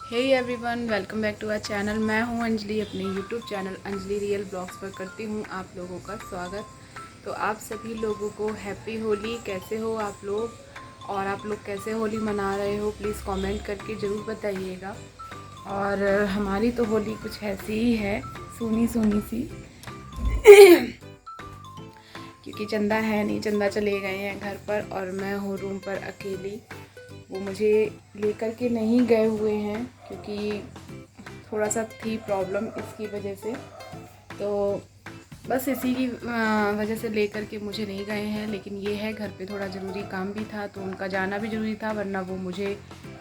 Hey everyone, welcome back to our channel. मैं हूं अंजलि, अपने YouTube channel Anjali real blogs पर करती हूं आप लोगों का स्वागत। तो आप सभी लोगों को हैप्पी होली। कैसे हो आप लोग और आप लोग कैसे होली मना रहे हो, प्लीज़ कमेंट करके ज़रूर बताइएगा। और हमारी तो होली कुछ ऐसी ही है, सूनी सूनी सी क्योंकि चंदा है नहीं, चंदा चले गए हैं घर पर और मैं हूँ रूम पर अकेली। वो मुझे लेकर के नहीं गए हुए हैं क्योंकि थोड़ा सा थी प्रॉब्लम, इसकी वजह से। तो बस इसी की वजह से लेकर के मुझे नहीं गए हैं। लेकिन ये है, घर पे थोड़ा ज़रूरी काम भी था तो उनका जाना भी ज़रूरी था, वरना वो मुझे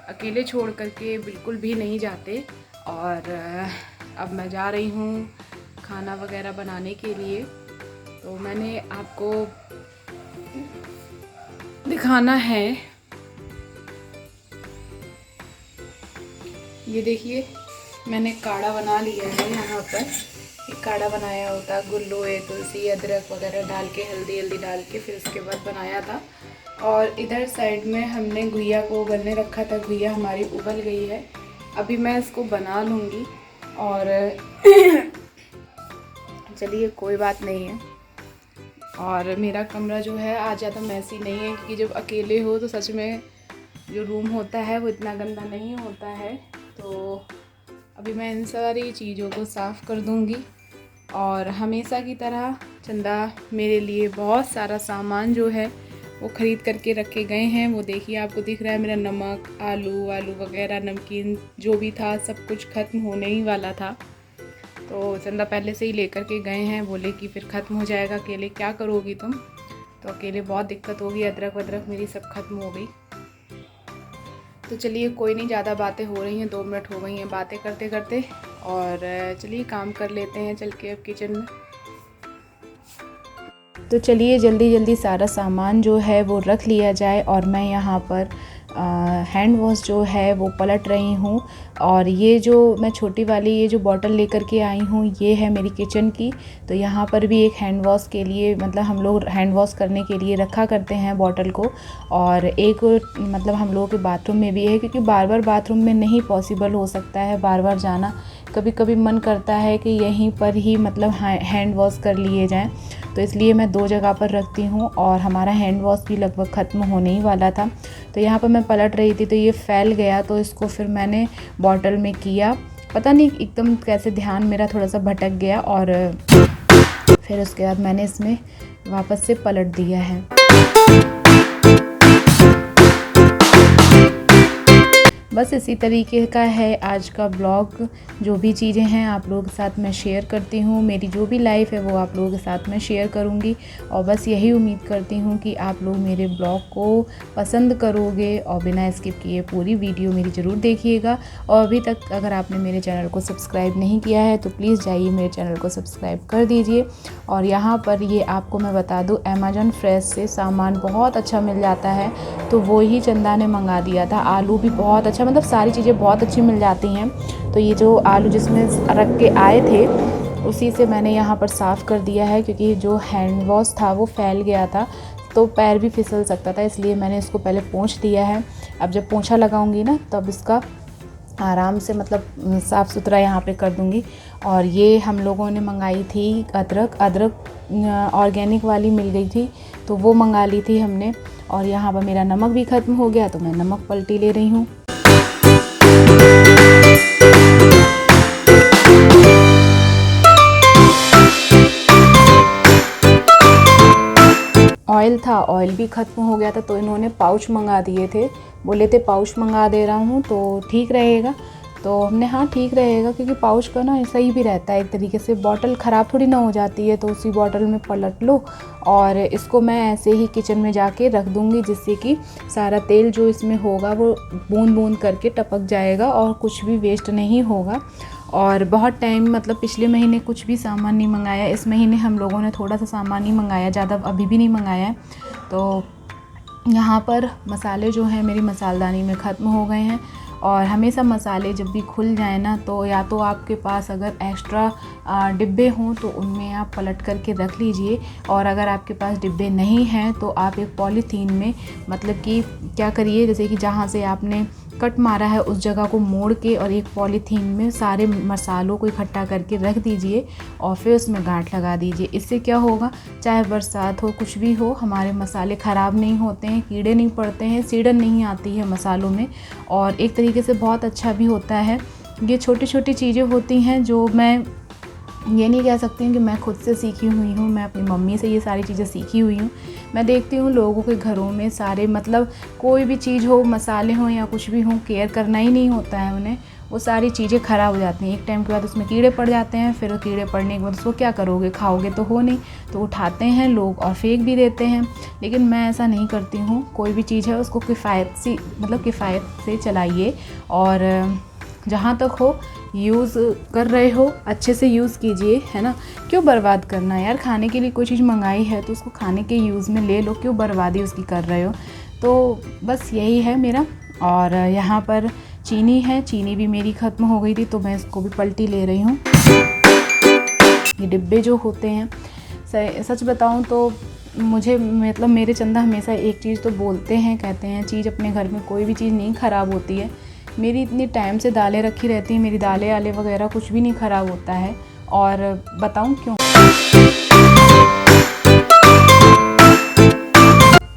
अकेले छोड़ करके बिल्कुल भी नहीं जाते। और अब मैं जा रही हूँ खाना वगैरह बनाने के लिए। तो मैंने आपको दिखाना है, ये देखिए मैंने काढ़ा बना लिया है। यहाँ पर एक काढ़ा बनाया होता, गुल्लोए, तुलसी, अदरक वगैरह डाल के, हल्दी डाल के, फिर उसके बाद बनाया था। और इधर साइड में हमने गुइया को उबलने रखा था। गुइया हमारी उबल गई है, अभी मैं इसको बना लूँगी। और चलिए कोई बात नहीं है। और मेरा कमरा जो है आज ज़्यादा मैसी नहीं है क्योंकि जब अकेले हो तो सच में जो रूम होता है वो इतना गंदा नहीं होता है। तो अभी मैं इन सारी चीज़ों को साफ़ कर दूंगी। और हमेशा की तरह चंदा मेरे लिए बहुत सारा सामान जो है वो ख़रीद करके रखे गए हैं। वो देखिए, आपको दिख रहा है मेरा नमक, आलू वगैरह, नमकीन जो भी था सब कुछ ख़त्म होने ही वाला था। तो चंदा पहले से ही लेकर के गए हैं, बोले कि फिर ख़त्म हो जाएगा, अकेले क्या करोगी तुम, तो अकेले बहुत दिक्कत होगी। अदरक वदरक मेरी सब ख़त्म हो गई। तो चलिए कोई नहीं, ज़्यादा बातें हो रही हैं, 2 मिनट हो गई हैं बातें करते करते। और चलिए काम कर लेते हैं चल के अब किचन में। तो चलिए जल्दी जल्दी सारा सामान जो है वो रख लिया जाए। और मैं यहाँ पर हैंड वॉश जो है वो पलट रही हूँ। और ये जो मैं छोटी वाली ये जो बॉटल लेकर के आई हूँ ये है मेरी किचन की। तो यहाँ पर भी एक हैंड वॉश के लिए, मतलब हम लोग हैंड वॉश करने के लिए रखा करते हैं बॉटल को। और एक मतलब हम लोगों के बाथरूम में भी है, क्योंकि बार बार बाथरूम में नहीं पॉसिबल हो सकता है बार बार जाना। कभी कभी मन करता है कि यहीं पर ही मतलब हैंड वॉश कर लिए जाएं, तो इसलिए मैं 2 जगह पर रखती हूँ। और हमारा हैंड वॉश भी लगभग ख़त्म होने ही वाला था। तो यहाँ पर मैं पलट रही थी तो ये फैल गया, तो इसको फिर मैंने बॉटल में किया। पता नहीं एकदम कैसे ध्यान मेरा थोड़ा सा भटक गया और फिर उसके बाद मैंने इसमें वापस से पलट दिया है। बस इसी तरीके का है आज का ब्लॉग। जो भी चीज़ें हैं आप लोगों के साथ मैं शेयर करती हूँ, मेरी जो भी लाइफ है वो आप लोगों के साथ मैं शेयर करूँगी। और बस यही उम्मीद करती हूँ कि आप लोग मेरे ब्लॉग को पसंद करोगे और बिना स्किप किए पूरी वीडियो मेरी ज़रूर देखिएगा। और अभी तक अगर आपने मेरे चैनल को सब्सक्राइब नहीं किया है तो प्लीज़ जाइए मेरे चैनल को सब्सक्राइब कर दीजिए। और यहाँ पर ये आपको मैं बता दूँ, अमेज़न फ्रेश से सामान बहुत अच्छा मिल जाता है, तो वो ही चंदा ने मंगा दिया था। आलू भी बहुत अच्छा, मतलब सारी चीज़ें बहुत अच्छी मिल जाती हैं। तो ये जो आलू जिसमें रख के आए थे उसी से मैंने यहाँ पर साफ़ कर दिया है, क्योंकि जो हैंड वॉश था वो फैल गया था तो पैर भी फिसल सकता था, इसलिए मैंने इसको पहले पोंछ दिया है। अब जब पोंछा लगाऊंगी ना तब इसका आराम से मतलब साफ़ सुथरा यहाँ पे कर दूंगी। और ये हम लोगों ने मंगाई थी अदरक ऑर्गेनिक वाली मिल गई थी, तो वो मंगा ली थी हमने। और यहाँ पर मेरा नमक भी ख़त्म हो गया तो मैं नमक पलटी ले रही हूँ। ऑयल था, ऑयल भी ख़त्म हो गया था, तो इन्होंने पाउच मंगा दिए थे, बोले थे पाउच मंगा दे रहा हूँ तो ठीक रहेगा। तो हमने हाँ ठीक रहेगा, क्योंकि पाउच का ना सही भी रहता है एक तरीके से, बॉटल ख़राब थोड़ी ना हो जाती है, तो उसी बॉटल में पलट लो। और इसको मैं ऐसे ही किचन में जाके रख दूँगी, जिससे कि सारा तेल जो इसमें होगा वो बूंद बूंद करके टपक जाएगा और कुछ भी वेस्ट नहीं होगा। और बहुत टाइम, मतलब पिछले महीने कुछ भी सामान नहीं मंगाया, इस महीने हम लोगों ने थोड़ा सा सामान नहीं मंगाया, ज़्यादा अभी भी नहीं मंगाया है। तो यहाँ पर मसाले जो हैं मेरी मसालदानी में ख़त्म हो गए हैं। और हमेशा मसाले जब भी खुल जाए ना, तो या तो आपके पास अगर एक्स्ट्रा डिब्बे हों तो उनमें आप पलट करके रख लीजिए। और अगर आपके पास डिब्बे नहीं हैं तो आप एक पॉलीथीन में, मतलब कि क्या करिए, जैसे कि जहाँ से आपने कट मारा है उस जगह को मोड़ के और एक पॉलीथीन में सारे मसालों को इकट्ठा करके रख दीजिए और फिर उसमें गांठ लगा दीजिए। इससे क्या होगा, चाहे बरसात हो कुछ भी हो, हमारे मसाले ख़राब नहीं होते हैं, कीड़े नहीं पड़ते हैं, सीड़न नहीं आती है मसालों में, और एक तरीके से बहुत अच्छा भी होता है। ये छोटी छोटी चीज़ें होती हैं जो मैं ये नहीं कह सकती हूँ कि मैं खुद से सीखी हुई हूँ, मैं अपनी मम्मी से ये सारी चीज़ें सीखी हुई हूँ। मैं देखती हूँ लोगों के घरों में सारे मतलब कोई भी चीज़ हो, मसाले हों या कुछ भी हो, केयर करना ही नहीं होता है उन्हें, वो सारी चीज़ें ख़राब हो जाती हैं। एक टाइम के बाद उसमें कीड़े पड़ जाते हैं, फिर कीड़े पड़ने के बाद उसको क्या करोगे, खाओगे तो हो नहीं, तो उठाते हैं लोग और फेंक भी देते हैं। लेकिन मैं ऐसा नहीं करती हूँ, कोई भी चीज़ है उसको किफ़ायत से चलाइए, और जहाँ तक हो यूज़ कर रहे हो अच्छे से यूज़ कीजिए, है ना। क्यों बर्बाद करना यार, खाने के लिए कोई चीज़ मंगाई है तो उसको खाने के यूज़ में ले लो, क्यों बर्बादी उसकी कर रहे हो। तो बस यही है मेरा। और यहाँ पर चीनी है, चीनी भी मेरी ख़त्म हो गई थी तो मैं इसको भी पलटी ले रही हूँ। ये डिब्बे जो होते हैं, सच बताऊँ तो मुझे मतलब मेरे चंदा हमेशा एक चीज़ तो बोलते हैं, कहते हैं चीज़ अपने घर में कोई भी चीज़ नहीं ख़राब होती है। मेरी इतनी टाइम से दालें रखी रहती हैं, मेरी दालें आले वगैरह कुछ भी नहीं ख़राब होता है, और बताऊं क्यों।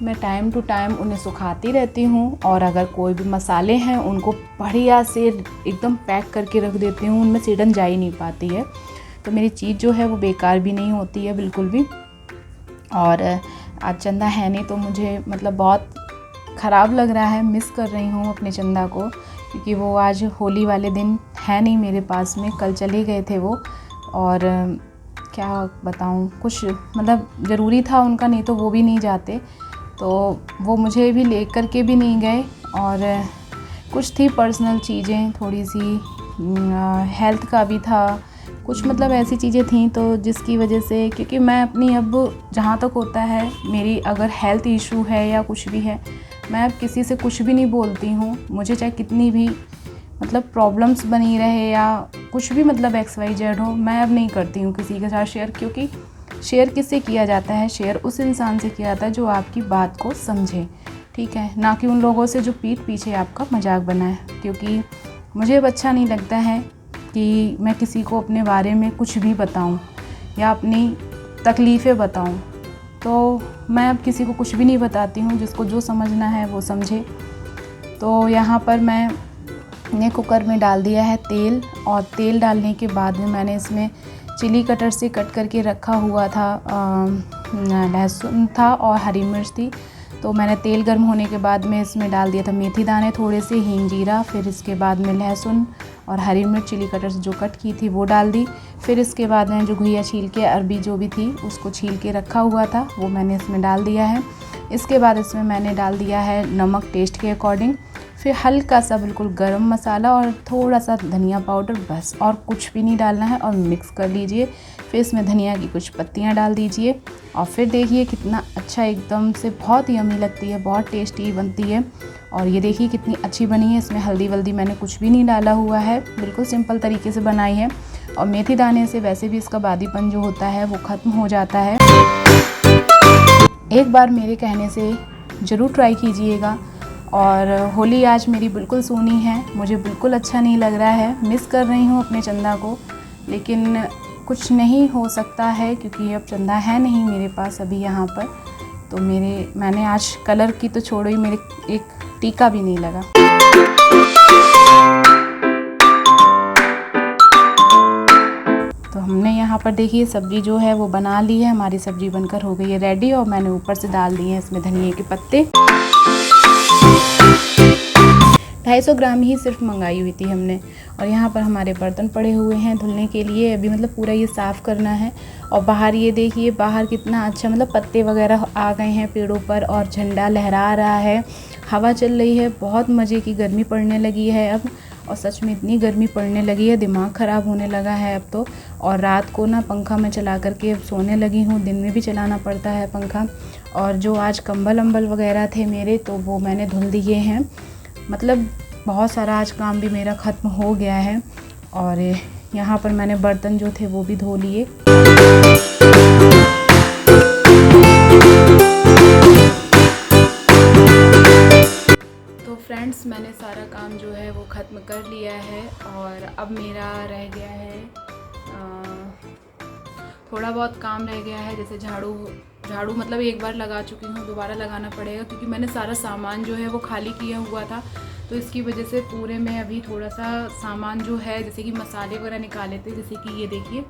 मैं टाइम टू टाइम उन्हें सुखाती रहती हूँ, और अगर कोई भी मसाले हैं उनको बढ़िया से एकदम पैक करके रख देती हूँ, उनमें सीड़न जा ही नहीं पाती है, तो मेरी चीज़ जो है वो बेकार भी नहीं होती है बिल्कुल भी। और आज चंदा है नहीं तो मुझे मतलब बहुत ख़राब लग रहा है, मिस कर रही हूँ अपने चंदा को, क्योंकि वो आज होली वाले दिन है नहीं मेरे पास में, कल चले गए थे वो। और क्या बताऊँ, कुछ मतलब ज़रूरी था उनका, नहीं तो वो भी नहीं जाते, तो वो मुझे भी ले कर के भी नहीं गए। और कुछ थी पर्सनल चीज़ें, थोड़ी सी हेल्थ का भी था कुछ, मतलब ऐसी चीज़ें थी तो जिसकी वजह से, क्योंकि मैं अपनी अब जहाँ तक होता है मेरी अगर हेल्थ इशू है या कुछ भी है, मैं अब किसी से कुछ भी नहीं बोलती हूँ। मुझे चाहे कितनी भी मतलब प्रॉब्लम्स बनी रहे या कुछ भी मतलब XYZ हो, मैं अब नहीं करती हूँ किसी के साथ शेयर, क्योंकि शेयर किससे किया जाता है, शेयर उस इंसान से किया जाता है जो आपकी बात को समझे, ठीक है, ना कि उन लोगों से जो पीठ पीछे आपका मजाक बनाए। क्योंकि मुझे अब अच्छा नहीं लगता है कि मैं किसी को अपने बारे में कुछ भी बताऊँ या अपनी तकलीफ़ें बताऊँ, तो मैं अब किसी को कुछ भी नहीं बताती हूँ, जिसको जो समझना है वो समझे। तो यहाँ पर मैंने कुकर में डाल दिया है तेल, और तेल डालने के बाद में मैंने इसमें चिली कटर से कट करके रखा हुआ था लहसुन था और हरी मिर्च थी, तो मैंने तेल गर्म होने के बाद में इसमें डाल दिया था मेथी दाने थोड़े से, हींग जीरा, फिर इसके बाद में लहसुन और हरी मिर्च चिली कटर से जो कट की थी वो डाल दी। फिर इसके बाद में जो घुइया छील के अरबी जो भी थी उसको छील के रखा हुआ था वो मैंने इसमें डाल दिया है। इसके बाद इसमें मैंने डाल दिया है नमक टेस्ट के अकॉर्डिंग, फिर हल्का सा बिल्कुल गरम मसाला और थोड़ा सा धनिया पाउडर, बस और कुछ भी नहीं डालना है, और मिक्स कर लीजिए। फिर इसमें धनिया की कुछ पत्तियां डाल दीजिए, और फिर देखिए कितना अच्छा, एकदम से बहुत यम्मी लगती है, बहुत टेस्टी बनती है। और ये देखिए कितनी अच्छी बनी है, इसमें हल्दी वल्दी मैंने कुछ भी नहीं डाला हुआ है, बिल्कुल सिंपल तरीके से बनाई है। और मेथी दाने से वैसे भी इसका बादीपन जो होता है वो ख़त्म हो जाता है। एक बार मेरे कहने से ज़रूर ट्राई कीजिएगा। और होली आज मेरी बिल्कुल सूनी है, मुझे बिल्कुल अच्छा नहीं लग रहा है, मिस कर रही हूँ अपने चंदा को, लेकिन कुछ नहीं हो सकता है क्योंकि अब चंदा है नहीं मेरे पास अभी यहाँ पर। तो मैंने आज कलर की तो छोड़ो ही, मेरे एक टीका भी नहीं लगा। तो हमने यहाँ पर देखिए सब्ज़ी जो है वो बना ली है, हमारी सब्ज़ी बनकर हो गई है रेडी, और मैंने ऊपर से डाल दिए हैं इसमें धनिए के पत्ते। 250 ग्राम ही सिर्फ मंगाई हुई थी हमने। और यहाँ पर हमारे बर्तन पड़े हुए हैं धुलने के लिए, अभी मतलब पूरा ये साफ़ करना है। और बाहर ये देखिए, बाहर कितना अच्छा मतलब पत्ते वगैरह आ गए हैं पेड़ों पर, और झंडा लहरा रहा है, हवा चल रही है, बहुत मज़े की गर्मी पड़ने लगी है अब। और सच में इतनी गर्मी पड़ने लगी है, दिमाग ख़राब होने लगा है अब तो। और रात को ना पंखा में चला करके अब सोने लगी हूँ, दिन में भी चलाना पड़ता है पंखा। और जो आज कंबल अम्बल वगैरह थे मेरे, तो वो मैंने धुल दिए हैं, मतलब बहुत सारा आज काम भी मेरा ख़त्म हो गया है। और यहाँ पर मैंने बर्तन जो थे वो भी धो लिए। फ्रेंड्स, मैंने सारा काम जो है वो ख़त्म कर लिया है और अब मेरा रह गया है थोड़ा बहुत काम रह गया है। जैसे झाड़ू मतलब एक बार लगा चुकी हूँ, दोबारा लगाना पड़ेगा क्योंकि मैंने सारा सामान जो है वो खाली किया हुआ था। तो इसकी वजह से पूरे में अभी थोड़ा सा सामान जो है, जैसे कि मसाले वगैरह निकाले थे, जैसे कि ये देखिए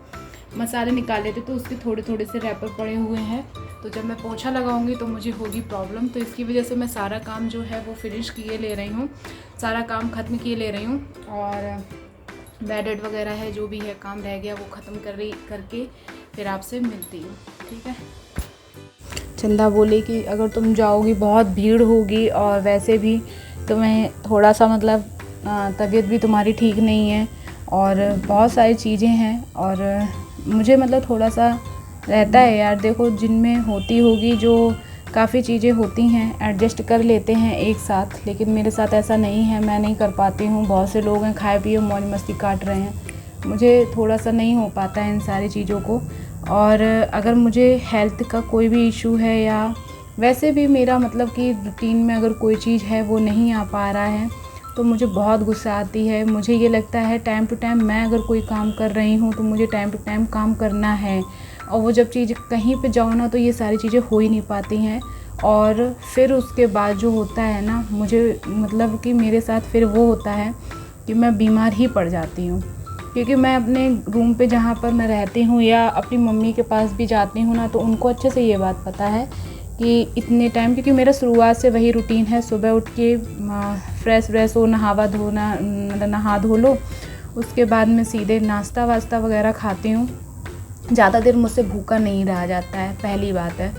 मसाले निकाले थे तो उसके थोड़े थोड़े से रैपर पड़े हुए हैं। तो जब मैं पोछा लगाऊंगी तो मुझे होगी प्रॉब्लम। तो इसकी वजह से मैं सारा काम जो है वो फिनिश किए ले रही हूँ, सारा काम ख़त्म किए ले रही हूँ। और बेड वगैरह है, जो भी है काम रह गया वो ख़त्म करके फिर आपसे मिलती हूँ, ठीक है। चंदा बोली कि अगर तुम जाओगी बहुत भीड़ होगी और वैसे भी तुम्हें थोड़ा सा मतलब तबीयत भी तुम्हारी ठीक नहीं है और बहुत सारी चीज़ें हैं और मुझे मतलब थोड़ा सा रहता है यार, देखो जिनमें होती होगी जो काफ़ी चीज़ें होती हैं एडजस्ट कर लेते हैं एक साथ, लेकिन मेरे साथ ऐसा नहीं है, मैं नहीं कर पाती हूँ। बहुत से लोग हैं खाए पिए मौज मस्ती काट रहे हैं, मुझे थोड़ा सा नहीं हो पाता है इन सारी चीज़ों को। और अगर मुझे हेल्थ का कोई भी इशू है या वैसे भी मेरा मतलब कि रूटीन में अगर कोई चीज़ है वो नहीं आ पा रहा है तो मुझे बहुत गुस्सा आती है। मुझे ये लगता है टाइम टू टाइम मैं अगर कोई काम कर रही हूँ तो मुझे टाइम टू टाइम काम करना है, और वो जब चीज़ कहीं पे जाओ ना तो ये सारी चीज़ें हो ही नहीं पाती हैं। और फिर उसके बाद जो होता है ना, मुझे मतलब कि मेरे साथ फिर वो होता है कि मैं बीमार ही पड़ जाती हूँ। क्योंकि मैं अपने रूम पे जहाँ पर मैं रहती हूँ या अपनी मम्मी के पास भी जाती हूँ ना, तो उनको अच्छे से ये बात पता है कि इतने टाइम, क्योंकि मेरा शुरुआत से वही रूटीन है, सुबह उठ के फ्रेश हो, नहावा धोना, मतलब नहा धो लो, उसके बाद में सीधे नाश्ता वास्ता वगैरह खाती हूँ। ज़्यादा देर मुझसे भूखा नहीं रहा जाता है, पहली बात है,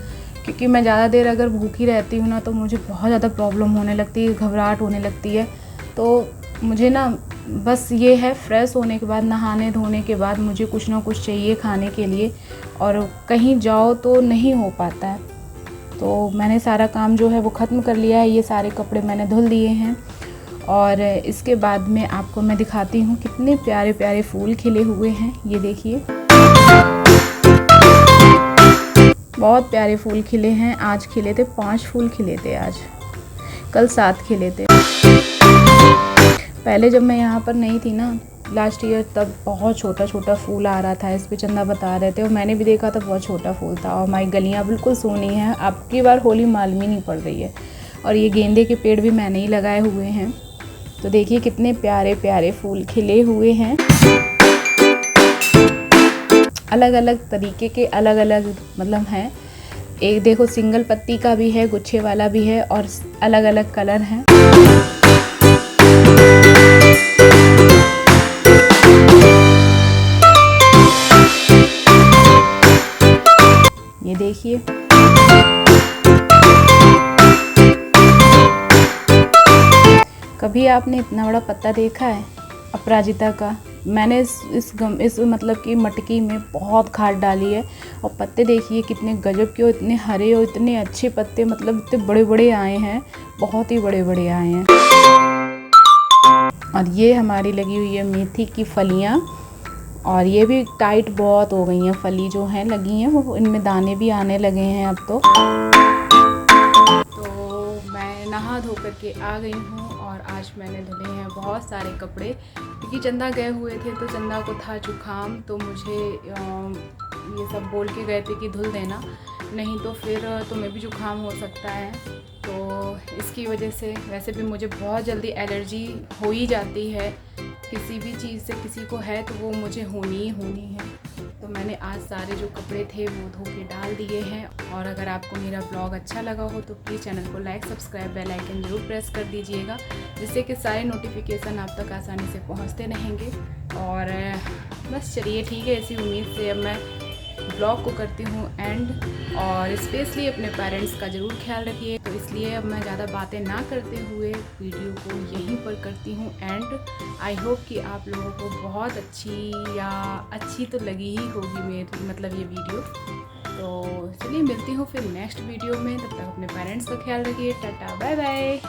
क्योंकि मैं ज़्यादा देर अगर भूखी रहती हूँ ना तो मुझे बहुत ज़्यादा प्रॉब्लम होने लगती है, घबराहट होने लगती है। तो मुझे ना बस ये है, फ्रेश होने के बाद, नहाने धोने के बाद मुझे कुछ ना कुछ चाहिए खाने के लिए, और कहीं जाओ तो नहीं हो पाता है। तो मैंने सारा काम जो है वो ख़त्म कर लिया है, ये सारे कपड़े मैंने धुल दिए हैं। और इसके बाद में आपको मैं दिखाती हूँ कितने प्यारे प्यारे फूल खिले हुए हैं, ये देखिए बहुत प्यारे फूल खिले हैं। आज खिले थे 5 फूल खिले थे, आज कल 7 खिले थे। पहले जब मैं यहाँ पर नहीं थी ना लास्ट ईयर, तब बहुत छोटा छोटा फूल आ रहा था, इस पे चंदा बता रहे थे और मैंने भी देखा था, बहुत छोटा फूल था। और हमारी गलियाँ बिल्कुल सूनी हैं, अब की बार होली मालूम ही नहीं पड़ रही है। और ये गेंदे के पेड़ भी मैंने ही लगाए हुए हैं। तो देखिए कितने प्यारे प्यारे फूल खिले हुए हैं, अलग अलग तरीके के, अलग अलग मतलब हैं। एक देखो सिंगल पत्ती का भी है, गुच्छे वाला भी है, और अलग अलग कलर हैं। ये देखिए कभी आपने इतना बड़ा पत्ता देखा है अपराजिता का? मैंने इस मतलब कि मटकी में बहुत खाद डाली है, और पत्ते देखिए कितने गजब के, और इतने हरे और इतने अच्छे पत्ते, मतलब इतने बड़े बड़े आए हैं, बहुत ही बड़े बड़े आए हैं। और ये हमारी लगी हुई है मेथी की फलियाँ, और ये भी टाइट बहुत हो गई हैं, फली जो हैं लगी हैं वो, इनमें दाने भी आने लगे हैं अब तो मैं नहा धो करके आ गई हूँ। और आज मैंने धुले हैं बहुत सारे कपड़े, क्योंकि चंदा गए हुए थे तो चंदा को था जुकाम, तो मुझे ये सब बोल के गए थे कि धुल देना, नहीं तो फिर तुम्हें भी जुकाम हो सकता है। तो इसकी वजह से वैसे भी मुझे बहुत जल्दी एलर्जी हो ही जाती है, किसी भी चीज़ से किसी को है तो वो मुझे होनी ही होनी है। तो मैंने आज सारे जो कपड़े थे वो धो के डाल दिए हैं। और अगर आपको मेरा ब्लॉग अच्छा लगा हो तो प्लीज़ चैनल को लाइक, सब्सक्राइब, बेल आइकन जरूर प्रेस कर दीजिएगा, जिससे कि सारे नोटिफिकेशन आप तक आसानी से पहुंचते रहेंगे। और बस चलिए ठीक है, इसी उम्मीद से अब मैं ब्लॉग को करती हूँ एंड। और स्पेशली अपने पेरेंट्स का ज़रूर ख्याल रखिए। तो इसलिए अब मैं ज़्यादा बातें ना करते हुए वीडियो को यहीं पर करती हूँ एंड। आई होप कि आप लोगों को बहुत अच्छी तो लगी ही होगी मेरी मतलब ये वीडियो। तो चलिए मिलती हूँ फिर नेक्स्ट वीडियो में, तब तक अपने पेरेंट्स का ख्याल रखिए। Tata bye bye.